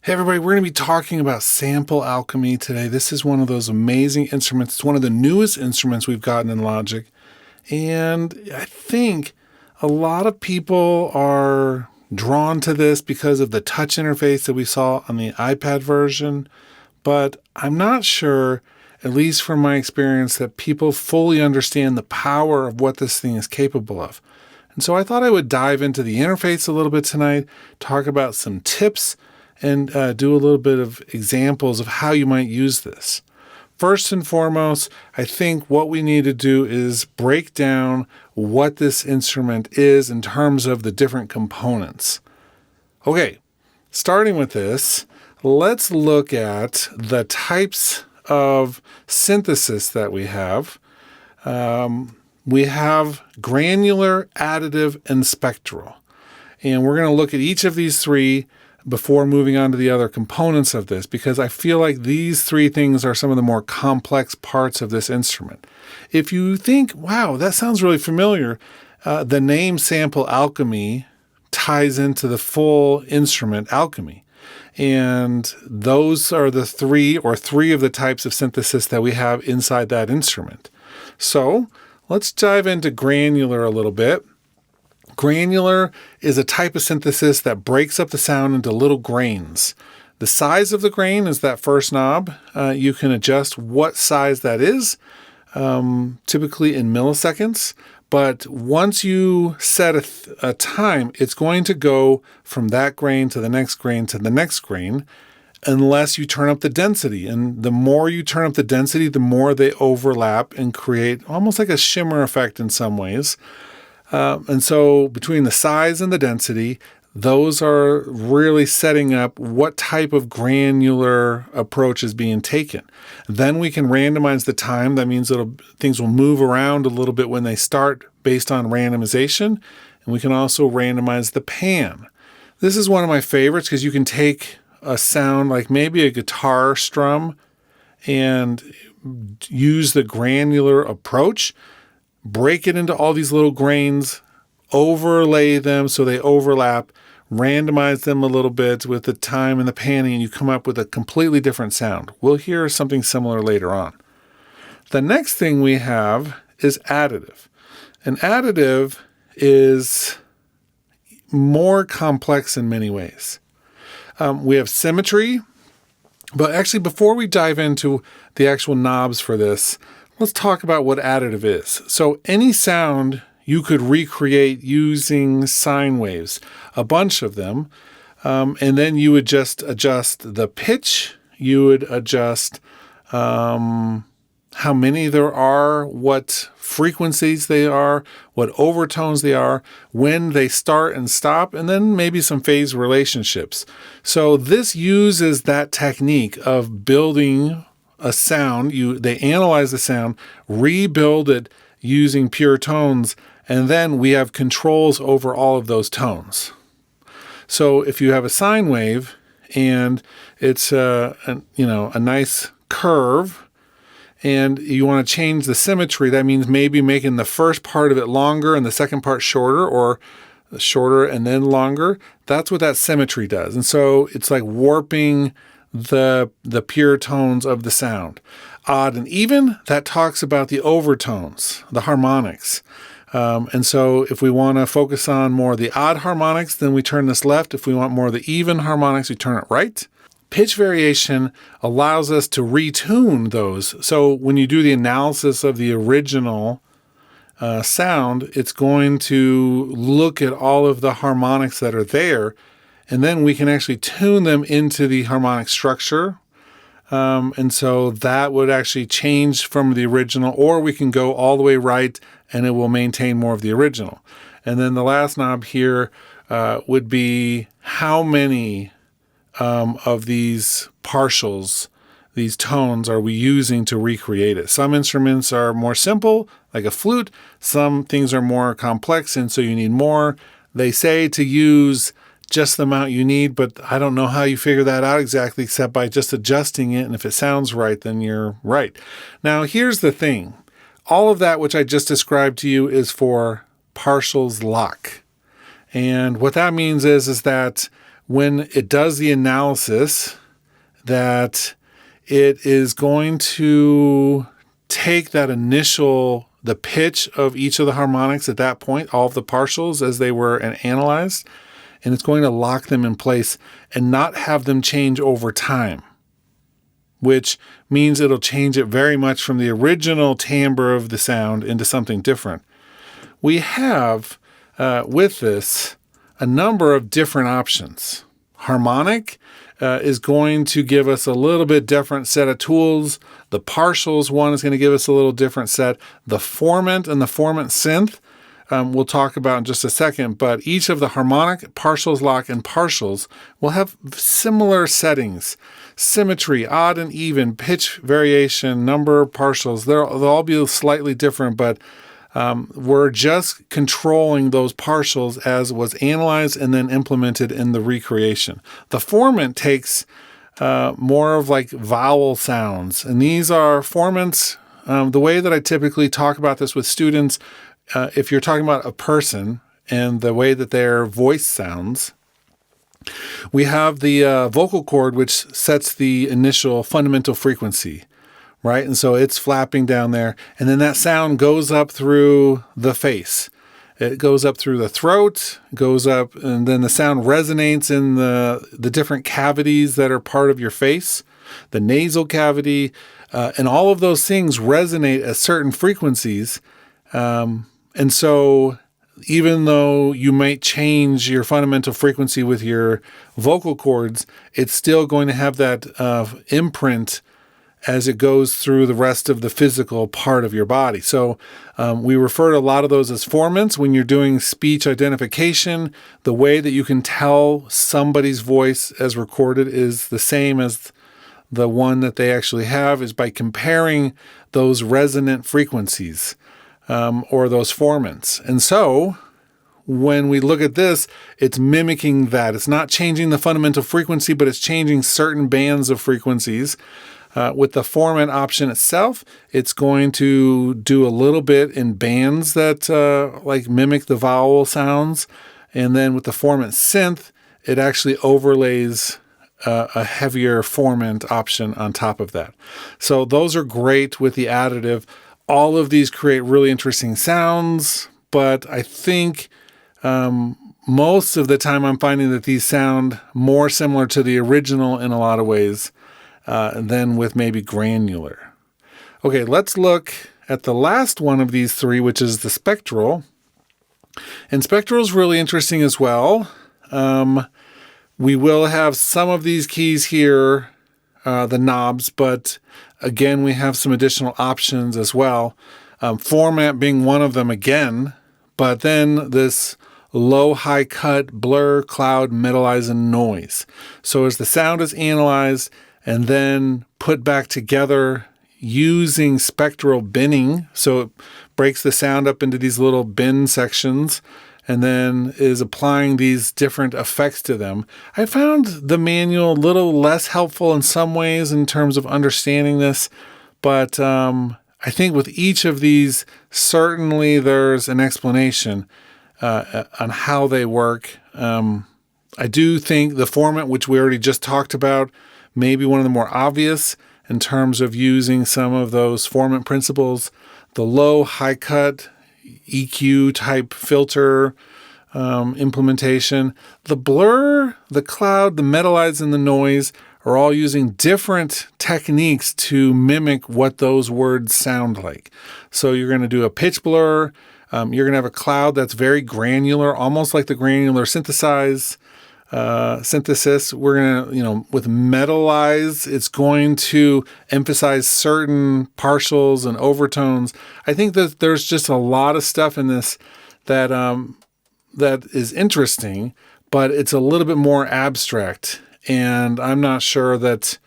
Hey everybody, we're going to be talking about sample alchemy today. This is one of those amazing instruments. It's one of the newest instruments we've gotten in Logic. And I think a lot of people are drawn to this because of the touch interface that we saw on the iPad version. But I'm not sure, at least from my experience, that people fully understand the power of what this thing is capable of. And so I thought I would dive into the interface a little bit tonight, talk about some tips, and do a little bit of examples of how you might use this. First and foremost, I think what we need to do is break down what this instrument is in terms of the different components. Okay, starting with this, let's look at the types of synthesis that we have. We have granular, additive, and spectral. And we're going to look at each of these three before moving on to the other components of this, because I feel like these three things are some of the more complex parts of this instrument. If you think, wow, that sounds really familiar, the name sample alchemy ties into the full instrument alchemy. And those are the three of the types of synthesis that we have inside that instrument. So let's dive into granular a little bit. Granular is a type of synthesis that breaks up the sound into little grains. The size of the grain is that first knob. You can adjust what size that is, typically in milliseconds. But once you set a time, it's going to go from that grain to the next grain to the next grain, unless you turn up the density. And the more you turn up the density, the more they overlap and create almost like a shimmer effect in some ways. And so between the size and the density, those are really setting up what type of granular approach is being taken. Then we can randomize the time. That means things will move around a little bit when they start based on randomization. And we can also randomize the pan. This is one of my favorites because you can take a sound like maybe a guitar strum and use the granular approach, break it into all these little grains, overlay them so they overlap, randomize them a little bit with the time and the panning, and you come up with a completely different sound. We'll hear something similar later on. The next thing we have is additive. And additive is more complex in many ways. We have symmetry, but actually before we dive into the actual knobs for this, let's talk about what additive is. So any sound you could recreate using sine waves, a bunch of them, and then you would just adjust the pitch, you would adjust how many there are, what frequencies they are, what overtones they are, when they start and stop, and then maybe some phase relationships. So this uses that technique of building a sound. They analyze the sound, rebuild it using pure tones, and then we have controls over all of those tones. So if you have a sine wave and it's a nice curve, and you want to change the symmetry, that means maybe making the first part of it longer and the second part shorter, or shorter and then longer. That's what that symmetry does. And so it's like warping the pure tones of the sound. Odd and even, that talks about the overtones, the harmonics. And so if we want to focus on more of the odd harmonics, then we turn this left. If we want more of the even harmonics, we turn it right. Pitch variation allows us to retune those. So when you do the analysis of the original sound, it's going to look at all of the harmonics that are there, and then we can actually tune them into the harmonic structure. And so that would actually change from the original, or we can go all the way right and it will maintain more of the original. And then the last knob here would be how many of these partials, these tones, are we using to recreate it. Some instruments are more simple, like a flute. Some things are more complex, and so you need more. They say to use just the amount you need, but I don't know how you figure that out exactly except by just adjusting it, and if it sounds right, then you're right. Now, here's the thing. All of that which I just described to you is for partials lock. And what that means is that when it does the analysis, that it is going to take that the pitch of each of the harmonics at that point, all of the partials as they were analyzed, and it's going to lock them in place and not have them change over time, which means it'll change it very much from the original timbre of the sound into something different. We have, with this, a number of different options. Harmonic is going to give us a little bit different set of tools. The partials one is going to give us a little different set. The formant and the formant synth, we'll talk about in just a second, but each of the harmonic, partials lock, and partials will have similar settings. Symmetry, odd and even, pitch variation, number of partials, they'll all be slightly different, but we're just controlling those partials as was analyzed and then implemented in the recreation. The formant takes more of like vowel sounds, and these are formants. The way that I typically talk about this with students, if you're talking about a person and the way that their voice sounds, we have the vocal cord, which sets the initial fundamental frequency, right? And so it's flapping down there, and then that sound goes up through the face. It goes up through the throat, goes up, and then the sound resonates in the different cavities that are part of your face, the nasal cavity, and all of those things resonate at certain frequencies. And so even though you might change your fundamental frequency with your vocal cords, it's still going to have that imprint as it goes through the rest of the physical part of your body. So we refer to a lot of those as formants. When you're doing speech identification, the way that you can tell somebody's voice as recorded is the same as the one that they actually have, is by comparing those resonant frequencies. Or those formants. And so when we look at this, it's mimicking that. It's not changing the fundamental frequency, but it's changing certain bands of frequencies. With the formant option itself, it's going to do a little bit in bands that like mimic the vowel sounds. And then with the formant synth, it actually overlays a heavier formant option on top of that. So those are great with the additive. All of these create really interesting sounds, but I think most of the time I'm finding that these sound more similar to the original in a lot of ways than with maybe Granular. Okay, let's look at the last one of these three, which is the Spectral. And Spectral is really interesting as well. We will have some of these keys here, the knobs, but again, we have some additional options as well. Format being one of them again, but then this low, high cut, blur, cloud, metalize, and noise. So as the sound is analyzed and then put back together using spectral binning, so it breaks the sound up into these little bin sections and then is applying these different effects to them. I found the manual a little less helpful in some ways in terms of understanding this, but I think with each of these, certainly there's an explanation on how they work. I do think the format, which we already just talked about, may be one of the more obvious in terms of using some of those format principles. The low, high cut, EQ type filter implementation. The blur, the cloud, the metalize, and the noise are all using different techniques to mimic what those words sound like. So you're going to do a pitch blur. You're going to have a cloud that's very granular, almost like the granular synthesis. We're going to, with metalize, it's going to emphasize certain partials and overtones. I think that there's just a lot of stuff in this that that is interesting, but it's a little bit more abstract. And I'm not sure that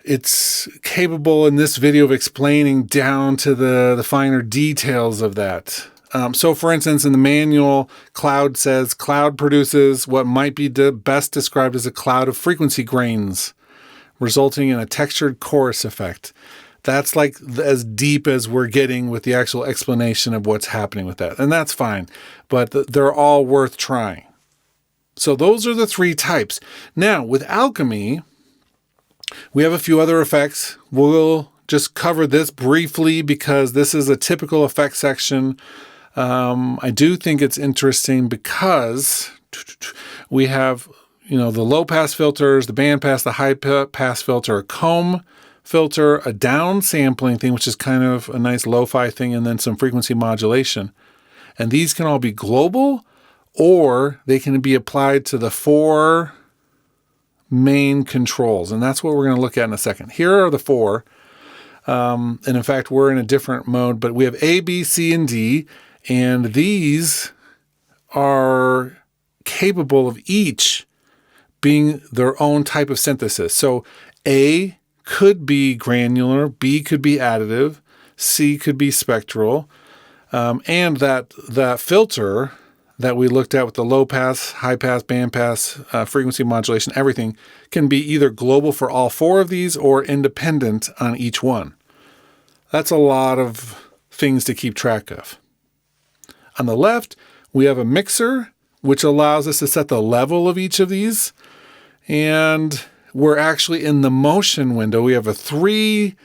it's capable in this video of explaining down to the finer details of that. So for instance, in the manual, cloud says cloud produces what might be best described as a cloud of frequency grains, resulting in a textured chorus effect. That's like as deep as we're getting with the actual explanation of what's happening with that. And that's fine, but they're all worth trying. So those are the three types. Now, with Alchemy, we have a few other effects. We'll just cover this briefly because this is a typical effect section. I do think it's interesting because we have, the low pass filters, the band pass, the high pass filter, a comb filter, a down sampling thing, which is kind of a nice lo-fi thing, and then some frequency modulation. And these can all be global, or they can be applied to the 4 main controls. And that's what we're going to look at in a second. Here are the 4. And in fact, we're in a different mode, but we have A, B, C, and D. And these are capable of each being their own type of synthesis. So A could be granular, B could be additive, C could be spectral. And that filter that we looked at with the low pass, high pass, band pass, frequency modulation, everything can be either global for all 4 of these or independent on each one. That's a lot of things to keep track of. On the left, we have a mixer, which allows us to set the level of each of these. And we're actually in the motion window. We have a 3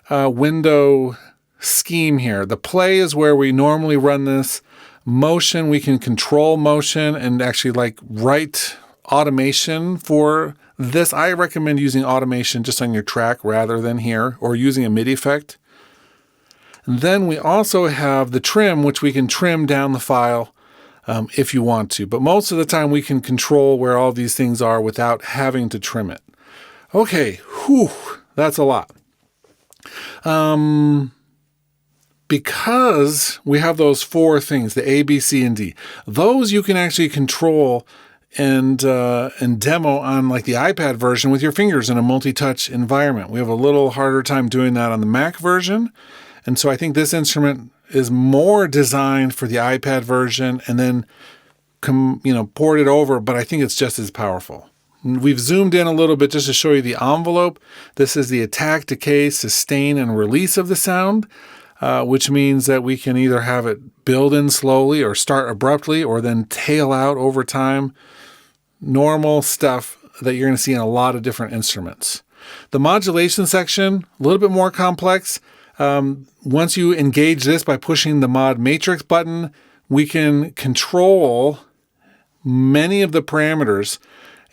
window scheme here. The play is where we normally run this. Motion, we can control motion and actually write automation for this. I recommend using automation just on your track rather than here, or using a MIDI effect. And then we also have the trim, which we can trim down the file if you want to. But most of the time we can control where all these things are without having to trim it. Okay, that's a lot. Because we have those 4 things, the A, B, C, and D, those you can actually control and demo on the iPad version with your fingers in a multi-touch environment. We have a little harder time doing that on the Mac version. And so I think this instrument is more designed for the iPad version and then port it over, but I think it's just as powerful. We've zoomed in a little bit just to show you the envelope. This is the attack, decay, sustain, and release of the sound. Which means that we can either have it build in slowly or start abruptly or then tail out over time. Normal stuff that you're going to see in a lot of different instruments. The modulation section, a little bit more complex. Once you engage this by pushing the mod matrix button, we can control many of the parameters.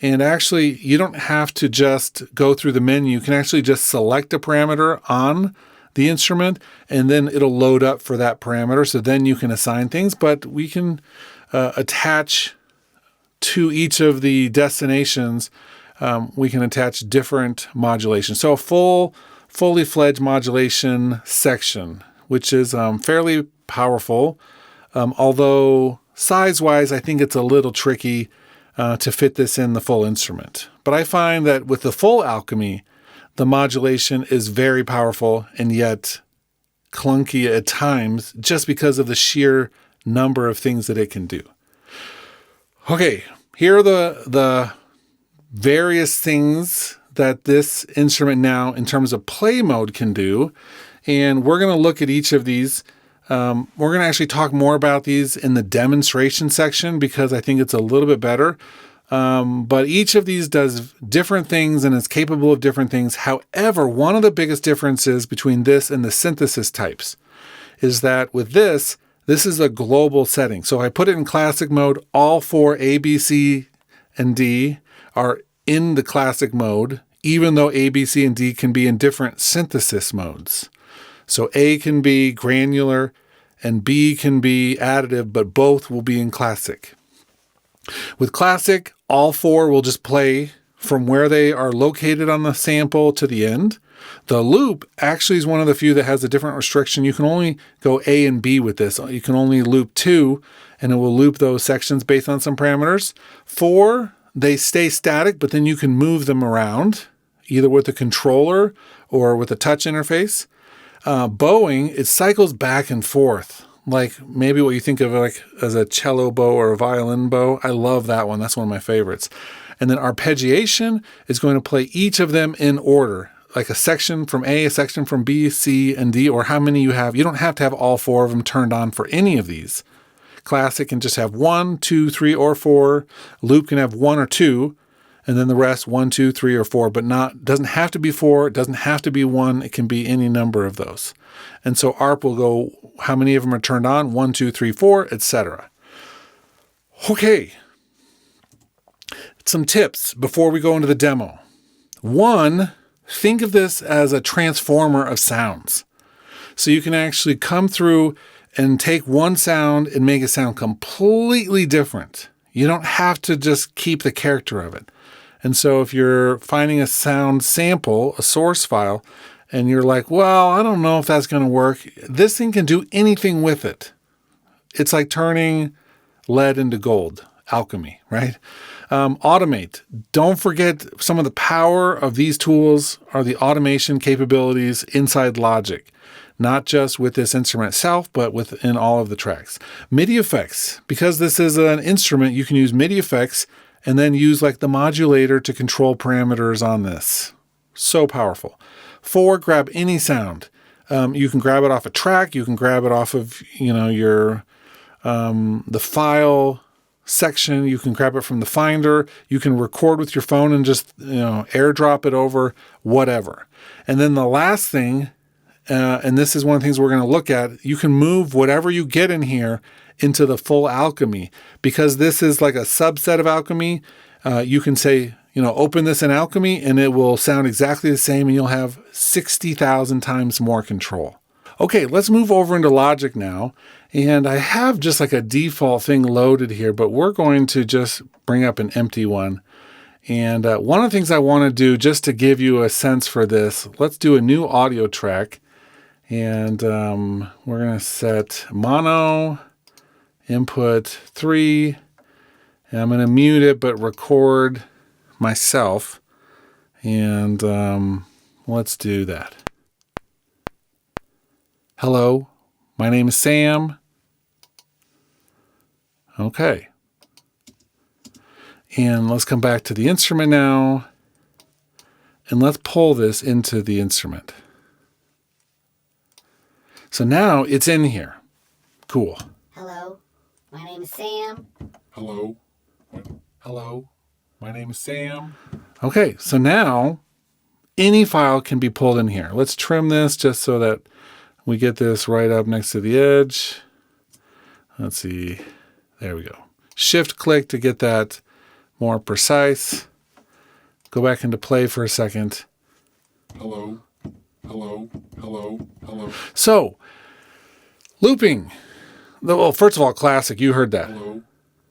And actually, you don't have to just go through the menu. You can actually just select a parameter on the instrument, and then it'll load up for that parameter. So then you can assign things, but we can attach to each of the destinations. We can attach different modulations. So a fully fledged modulation section, which is fairly powerful. Although size-wise, I think it's a little tricky to fit this in the full instrument. But I find that with the full Alchemy, the modulation is very powerful and yet clunky at times just because of the sheer number of things that it can do. Okay, here are the various things that this instrument now in terms of play mode can do. And we're going to look at each of these. We're going to actually talk more about these in the demonstration section because I think it's a little bit better. But each of these does different things and is capable of different things. However, one of the biggest differences between this and the synthesis types is that with this is a global setting. So if I put it in classic mode, all 4 A, B, C, and D are in the classic mode, even though A, B, C, and D can be in different synthesis modes. So A can be granular and B can be additive, but both will be in classic. With classic, all 4 will just play from where they are located on the sample to the end. The loop actually is one of the few that has a different restriction. You can only go A and B with this. You can only loop 2, and it will loop those sections based on some parameters. 4, they stay static, but then you can move them around, either with a controller or with a touch interface. Bowing, it cycles back and forth. Like maybe what you think of as a cello bow or a violin bow. I love that one. That's one of my favorites. And then arpeggiation is going to play each of them in order, like a section from A, a section from B, C, and D, or how many you have. You don't have to have all 4 of them turned on for any of these. Classic can just have 1, 2, 3, or 4. Loop can have 1 or 2, and then the rest 1, 2, 3, or 4, but doesn't have to be 4. It doesn't have to be 1. It can be any number of those. And so ARP will go, how many of them are turned on? 1, 2, 3, 4, etc. Okay. Some tips before we go into the demo. 1, think of this as a transformer of sounds. So you can actually come through and take one sound and make it sound completely different. You don't have to just keep the character of it. And so if you're finding a sound sample, a source file, and you're like, well, I don't know if that's going to work, this thing can do anything with it. It's like turning lead into gold. Alchemy, right? Automate. Don't forget some of the power of these tools are the automation capabilities inside Logic. Not just with this instrument itself, but within all of the tracks. MIDI effects. Because this is an instrument, you can use MIDI effects and then use like the modulator to control parameters on this. So powerful. 4, grab any sound. You can grab it off a track. You can grab it off of, your the file section. You can grab it from the Finder. You can record with your phone and just, airdrop it over, whatever. And then the last thing, and this is one of the things we're going to look at, you can move whatever you get in here into the full Alchemy. Because this is like a subset of Alchemy, you can say, open this in Alchemy and it will sound exactly the same and you'll have 60,000 times more control. Okay, let's move over into Logic now. And I have just like a default thing loaded here, but we're going to just bring up an empty one. And one of the things I want to do just to give you a sense for this, let's do a new audio track. And we're going to set mono, input 3. And I'm going to mute it, but record myself. And let's do that. Hello, my name is Sam. Okay. And let's come back to the instrument now. And let's pull this into the instrument. So now it's in here. Cool. Hello, my name is Sam. Hello. Hello, my name is Sam. Okay, so now any file can be pulled in here. Let's trim this just so that we get this right up next to the edge. Let's see. There we go. Shift click to get that more precise. Go back into play for a second. Hello, hello, hello, hello. So, looping. Well, first of all, classic. You heard that. Hello,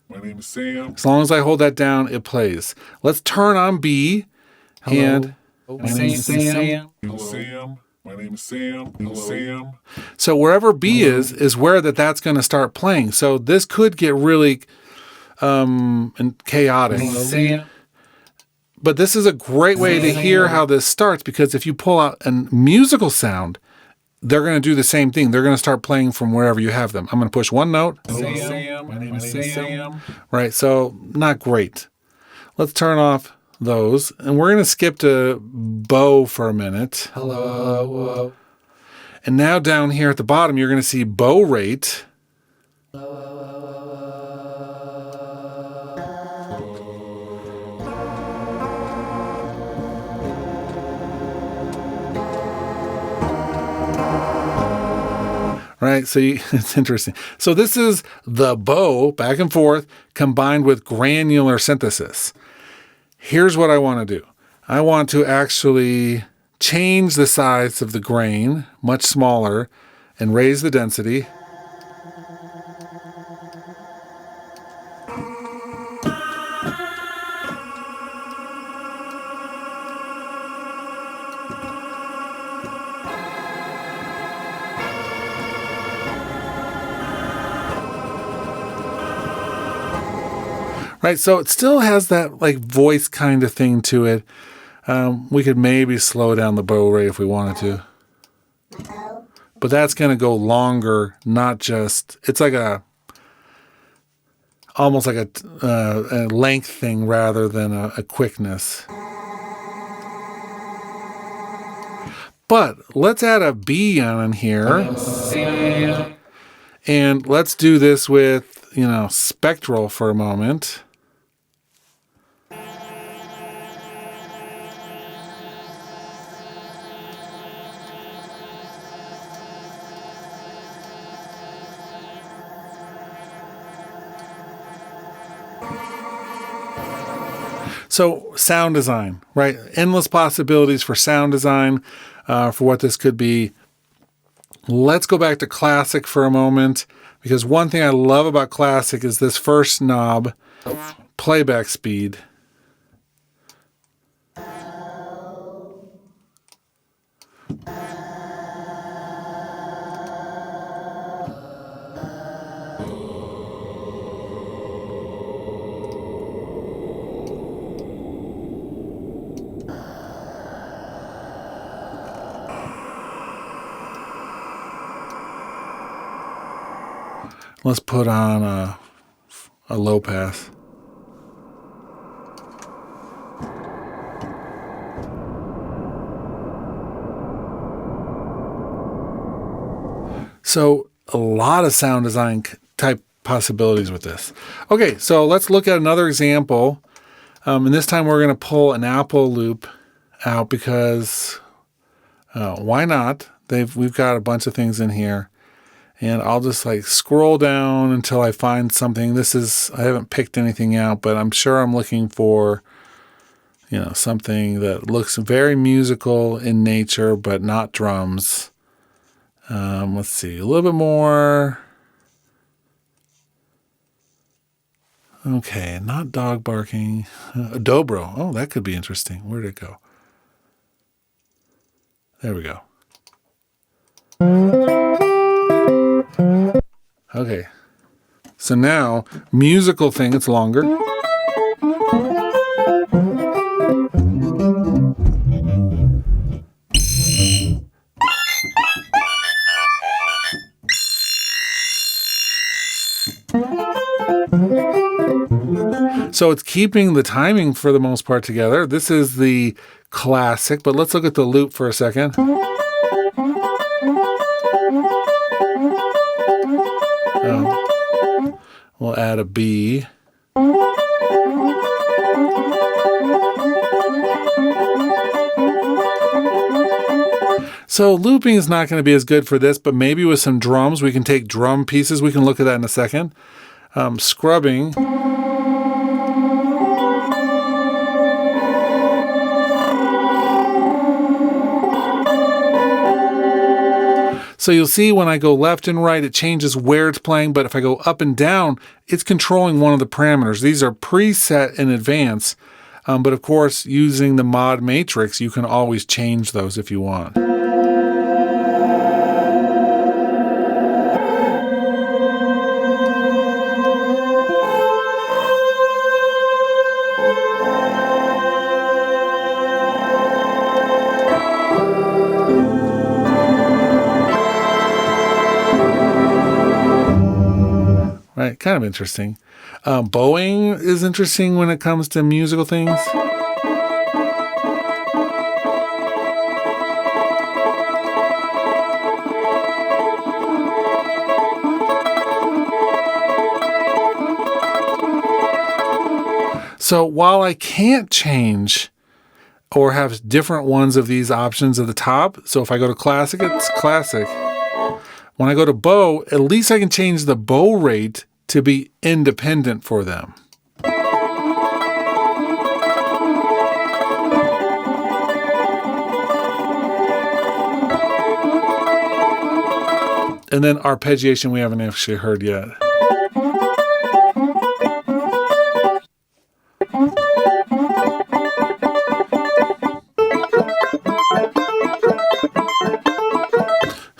my name is Sam. As long as I hold that down, it plays. Let's turn on B. Hello. And My name is Sam. Hello. Sam. My name is Sam. Hello. Sam. So wherever B is where that's going to start playing. So this could get really chaotic. Hello. Sam. But this is a great way to hear how this starts, because if you pull out a musical sound, they're going to do the same thing. They're going to start playing from wherever you have them. I'm going to push one note. Hello, Sam. My name is Sam. Right, so not great. Let's turn off those. And we're going to skip to bow for a minute. Hello. And now down here at the bottom, you're going to see bow rate. Right, so it's interesting. So this is the bow, back and forth, combined with granular synthesis. Here's what I want to do. I want to actually change the size of the grain, much smaller, and raise the density. Right, so it still has that like voice kind of thing to it. We could maybe slow down the bow rate if we wanted to. But that's going to go longer, not just, it's like almost like a length thing rather than a quickness. But let's add a B on here. Sam. And let's do this with Spectral for a moment. So sound design, right? Endless possibilities for sound design, for what this could be. Let's go back to classic for a moment, because one thing I love about classic is this first knob, playback speed. Let's put on a low pass. So a lot of sound design type possibilities with this. Okay, so let's look at another example. And this time we're going to pull an Apple loop out because why not? We've got a bunch of things in here. And I'll just scroll down until I find something. I haven't picked anything out, but I'm sure I'm looking for, something that looks very musical in nature, but not drums. Let's see, a little bit more. Okay, not dog barking. A dobro. Oh, that could be interesting. Where'd it go? There we go. Okay. So now, musical thing, it's longer. So it's keeping the timing for the most part together. This is the classic, but let's look at the loop for a second. We'll add a B. So looping is not going to be as good for this, but maybe with some drums, we can take drum pieces. We can look at that in a second. Scrubbing. So you'll see when I go left and right, it changes where it's playing, but if I go up and down, it's controlling one of the parameters. These are preset in advance, but of course, using the mod matrix, you can always change those if you want. Right, kind of interesting. Bowing is interesting when it comes to musical things. So while I can't change or have different ones of these options at the top, so if I go to classic, it's classic. When I go to bow, at least I can change the bow rate to be independent for them. And then arpeggiation we haven't actually heard yet.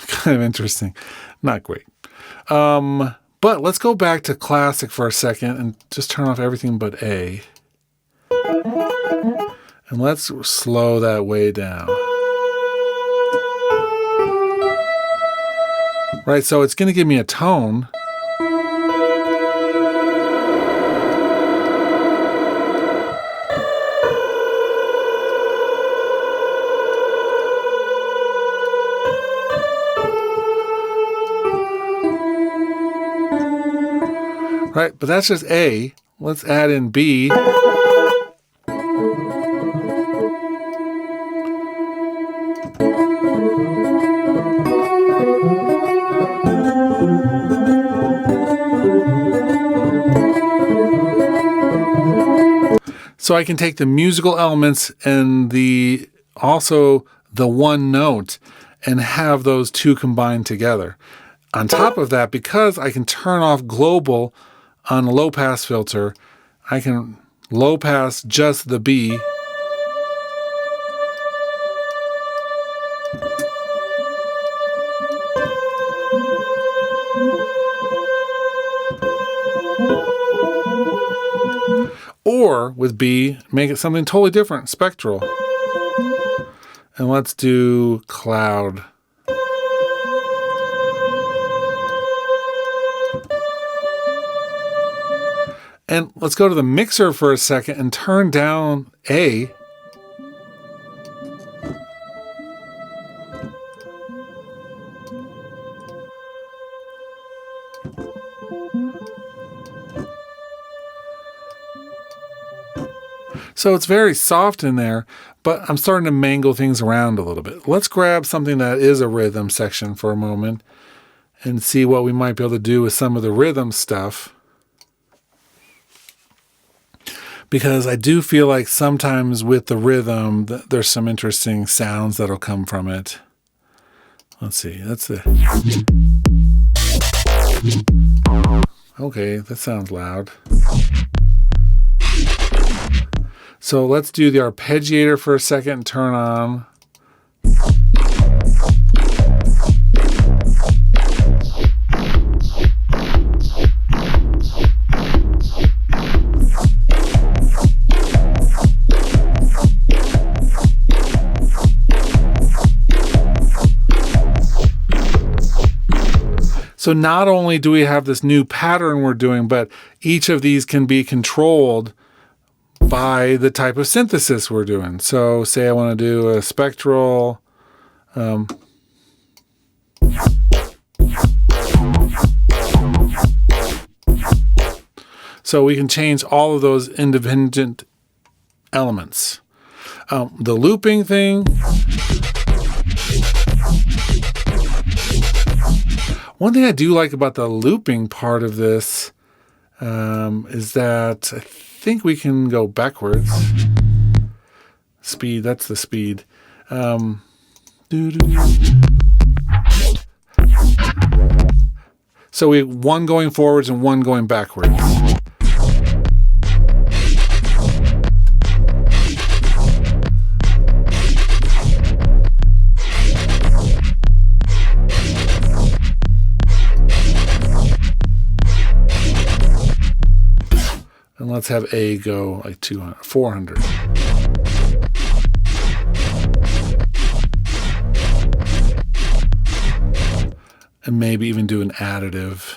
Kind of interesting. Not great. But let's go back to classic for a second and just turn off everything but A. And let's slow that way down. Right, so it's going to give me a tone. right? But that's just A. Let's add in B. So I can take the musical elements and also the one note and have those two combined together. On top of that, because I can turn off global on a low pass filter, I can low pass just the B. Or with B, make it something totally different, spectral. And let's do cloud. And let's go to the mixer for a second and turn down A. So it's very soft in there, but I'm starting to mangle things around a little bit. Let's grab something that is a rhythm section for a moment and see what we might be able to do with some of the rhythm stuff. Because I do feel like sometimes with the rhythm, there's some interesting sounds that'll come from it. Let's see, that's the... Okay, that sounds loud. So let's do the arpeggiator for a second and turn on. So not only do we have this new pattern we're doing, but each of these can be controlled by the type of synthesis we're doing. So say I want to do a spectral. So we can change all of those independent elements. The looping thing. One thing I do like about the looping part of this is that I think we can go backwards. Speed, that's the speed. So we have one going forwards and one going backwards. And let's have A go like 200, 400. And maybe even do an additive.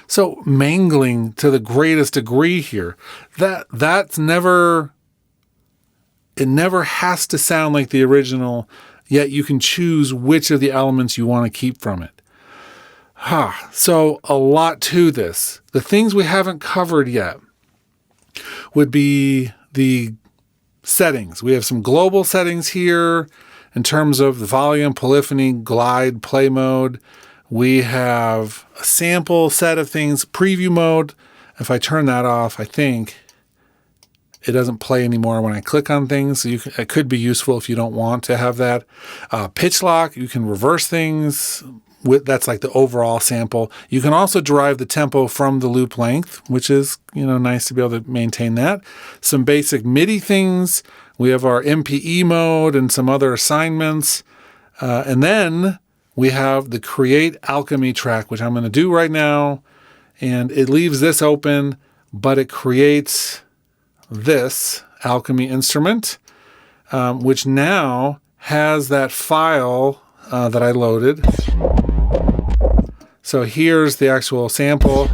So mangling to the greatest degree here. It never has to sound like the original, yet you can choose which of the elements you want to keep from it. So a lot to this. The things we haven't covered yet would be the settings. We have some global settings here in terms of the volume, polyphony, glide, play mode. We have a sample set of things, preview mode. If I turn that off, I think it doesn't play anymore when I click on things. So it could be useful if you don't want to have that. Pitch lock, you can reverse things. That's like the overall sample. You can also derive the tempo from the loop length, which is nice to be able to maintain that. Some basic MIDI things. We have our MPE mode and some other assignments. And then we have the Create Alchemy track, which I'm going to do right now. And it leaves this open, but it creates this Alchemy instrument, which now has that file that I loaded. So here's the actual sample.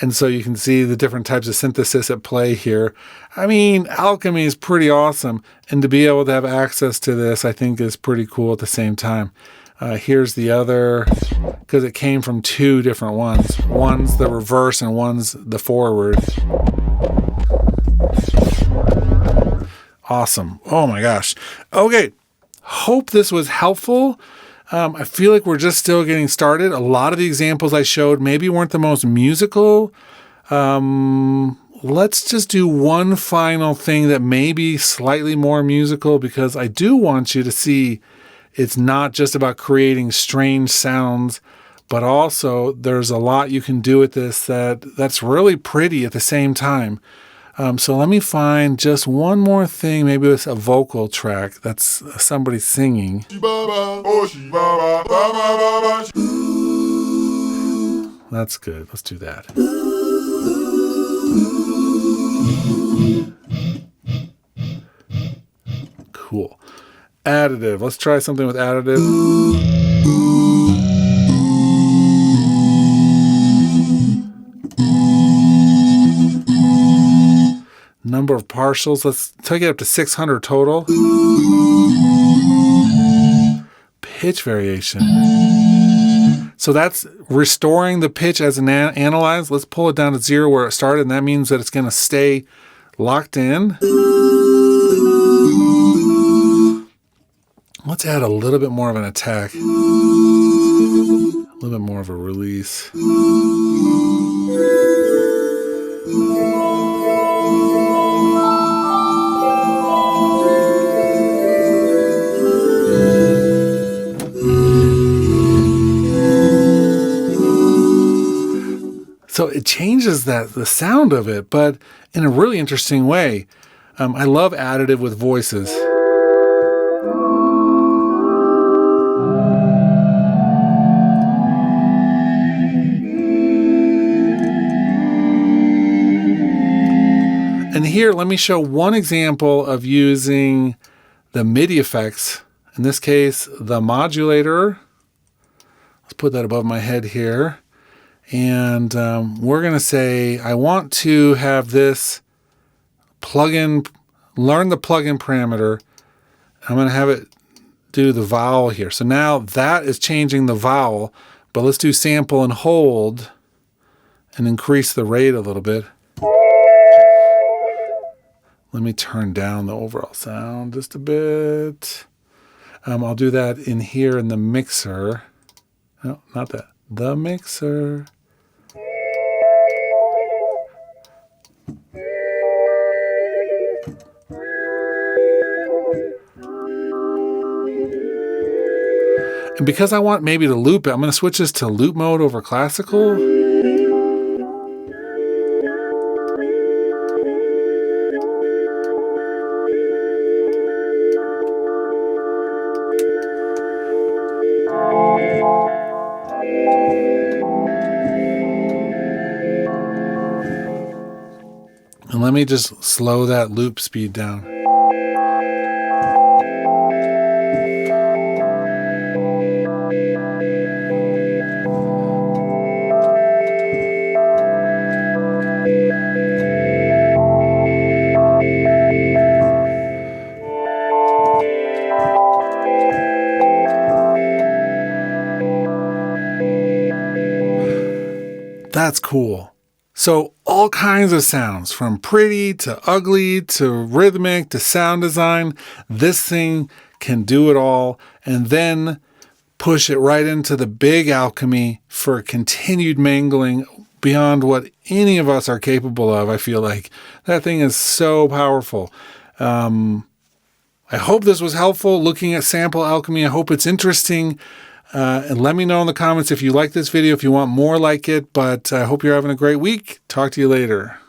And so you can see the different types of synthesis at play here. I mean, Alchemy is pretty awesome. And to be able to have access to this, I think is pretty cool at the same time. Here's the other, because it came from two different ones. One's the reverse and one's the forward. Awesome. Oh my gosh. Okay. Hope this was helpful. I feel like we're just still getting started. A lot of the examples I showed maybe weren't the most musical. Let's just do one final thing that may be slightly more musical, because I do want you to see it's not just about creating strange sounds, but also there's a lot you can do with this that's really pretty at the same time. So let me find just one more thing, maybe it's a vocal track that's somebody singing. That's good. Let's do that. Cool. Additive. Let's try something with additive. Number of partials. Let's take it up to 600 total. Pitch variation. So that's restoring the pitch as an analyzed. Let's pull it down to 0 where it started, and that means that it's going to stay locked in. Let's add a little bit more of an attack. A little bit more of a release. So it changes the sound of it, but in a really interesting way. I love additive with voices. And here, let me show one example of using the MIDI effects. In this case, the modulator. Let's put that above my head here. And we're going to say, I want to have this plugin, learn the plugin parameter. I'm going to have it do the vowel here. So now that is changing the vowel, but let's do sample and hold and increase the rate a little bit. Let me turn down the overall sound just a bit. I'll do that in here in the mixer. No, not that. The mixer. And because I want maybe to loop it, I'm going to switch this to loop mode over classical. And let me just slow that loop speed down. That's cool. So all kinds of sounds, from pretty to ugly to rhythmic to sound design. This thing can do it all, and then push it right into the big Alchemy for continued mangling beyond what any of us are capable of. I feel like that thing is so powerful. I hope this was helpful looking at sample Alchemy. I hope it's interesting. And let me know in the comments if you like this video, if you want more like it. But I hope you're having a great week. Talk to you later.